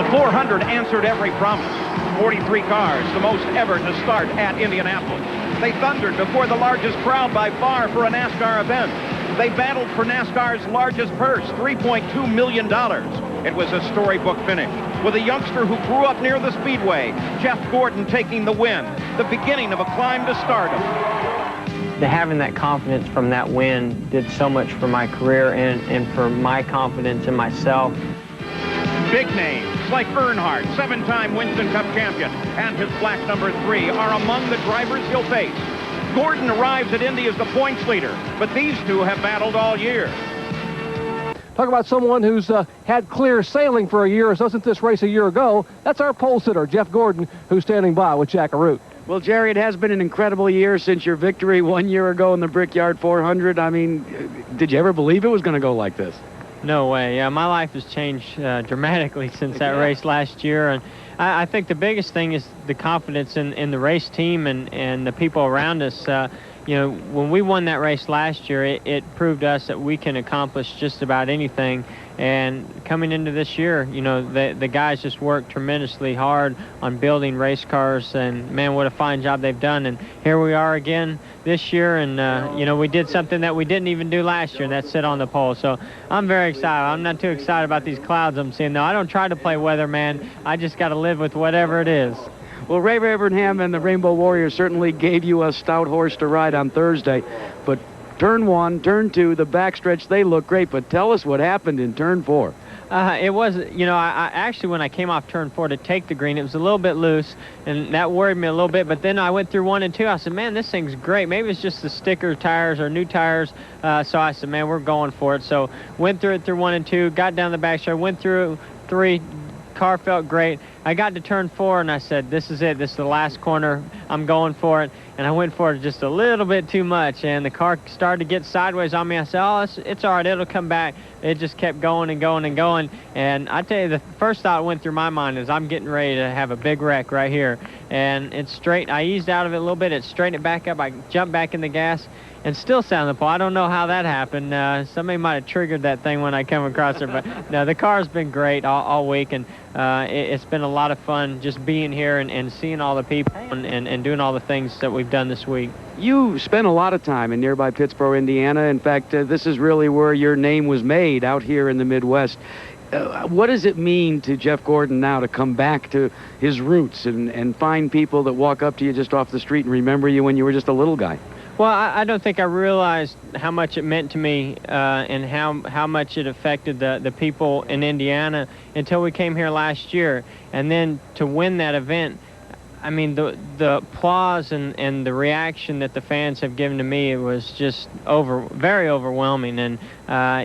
The 400 answered every promise. 43 cars, the most ever to start at Indianapolis. They thundered before the largest crowd by far for a NASCAR event. They battled for NASCAR's largest purse, $3.2 million. It was a storybook finish, with a youngster who grew up near the Speedway, Jeff Gordon, taking the win, the beginning of a climb to stardom. Having that confidence from that win did so much for my career and for my confidence in myself. Big names like Earnhardt, 7-time Winston Cup champion, and his black number 3 are among the drivers he'll face. Gordon arrives at Indy as the points leader, but these two have battled all year. Talk about someone who's had clear sailing for a year, so since this race a year ago. That's our pole sitter, Jeff Gordon, who's standing by with Jack Arute. Well, Jerry, it has been an incredible year since your victory 1 year ago in the Brickyard 400. I mean, did you ever believe it was going to go like this? No way. Yeah, my life has changed dramatically since that race last year, and I think the biggest thing is the confidence in the race team and the people around us. You know, when we won that race last year, it proved to us that we can accomplish just about anything. And coming into this year, you know, the guys just worked tremendously hard on building race cars, and man, what a fine job they've done. And here we are again this year, and you know, we did something that we didn't even do last year, and that's sit on the pole. So I'm very excited. I'm not too excited about these clouds I'm seeing, though. I don't try to play weatherman. I just got to live with whatever it is. Well, Ray Abraham and the Rainbow Warriors certainly gave you a stout horse to ride on Thursday, but turn 1, turn 2, the backstretch, they look great, but tell us what happened in turn 4. It was, you know, I actually, when I came off turn 4 to take the green, it was a little bit loose, and that worried me a little bit, but then I went through 1 and 2. I said, man, this thing's great. Maybe it's just the sticker tires or new tires. So I said, man, we're going for it. So went through it through 1 and 2, got down the backstretch, went through 3, car felt great. I got to turn 4 and I said, this is it. This is the last corner. I'm going for it. And I went for it just a little bit too much, and the car started to get sideways on me. I said, oh, it's all right. It'll come back. It just kept going and going and going. And I tell you, the first thought went through my mind is I'm getting ready to have a big wreck right here. And it's straight. I eased out of it a little bit. It straightened it back up. I jumped back in the gas and still sat on the pole. I don't know how that happened. Somebody might have triggered that thing when I come across it. But no, the car's been great all week, and it's been a lot of fun just being here and seeing all the people and doing all the things that we've done this week. You spent a lot of time in nearby Pittsboro, Indiana. In fact, this is really where your name was made, out here in the Midwest. What does it mean to Jeff Gordon now to come back to his roots and find people that walk up to you just off the street and remember you when you were just a little guy? Well, I don't think I realized how much it meant to me and how much it affected the people in Indiana until we came here last year. And then to win that event, I mean, the applause and the reaction that the fans have given to me, it was just very overwhelming. And,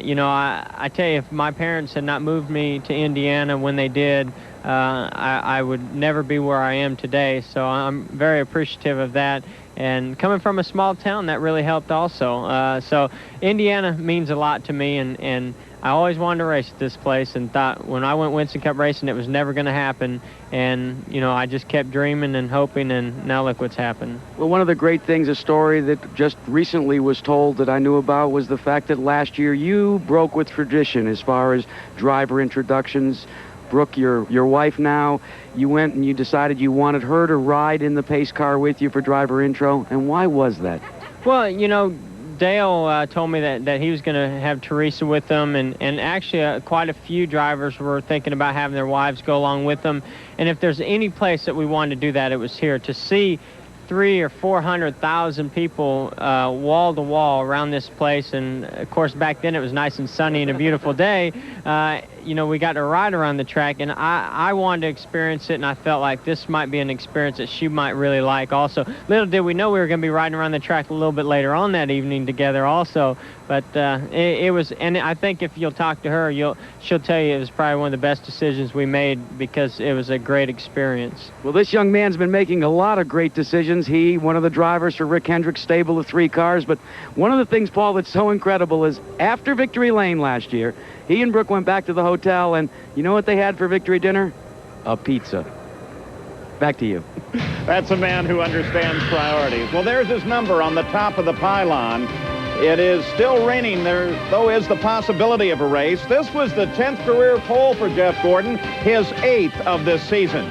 you know, I tell you, if my parents had not moved me to Indiana when they did, I would never be where I am today. So I'm very appreciative of that. And coming from a small town, that really helped also. So Indiana means a lot to me, and I always wanted to race at this place and thought when I went Winston Cup racing it was never going to happen. And, you know, I just kept dreaming and hoping, and now look what's happened. Well, one of the great things, a story that just recently was told that I knew about, was the fact that last year you broke with tradition as far as driver introductions. Brooke, your wife now, you went and you decided you wanted her to ride in the pace car with you for driver intro. And why was that? Well, you know, Dale told me that he was going to have Teresa with them, and actually quite a few drivers were thinking about having their wives go along with them. And if there's any place that we wanted to do that, it was here. To see 300,000 or 400,000 people wall to wall around this place, and of course back then it was nice and sunny and a beautiful day. You know, we got to ride around the track, and I wanted to experience it, and I felt like this might be an experience that she might really like also. Little did we know we were going to be riding around the track a little bit later on that evening together also. But it was, and I think if you'll talk to her, she'll tell you it was probably one of the best decisions we made, because it was a great experience. Well, this young man's been making a lot of great decisions. He, one of the drivers for Rick Hendrick's stable of 3 cars. But one of the things, Paul, that's so incredible is after Victory Lane last year, he and Brooke went back to the hotel, and you know what they had for victory dinner? A pizza. Back to you. That's a man who understands priorities. Well, there's his number on the top of the pylon. It is still raining. There, though, is the possibility of a race. This was the 10th career pole for Jeff Gordon, his 8th of this season.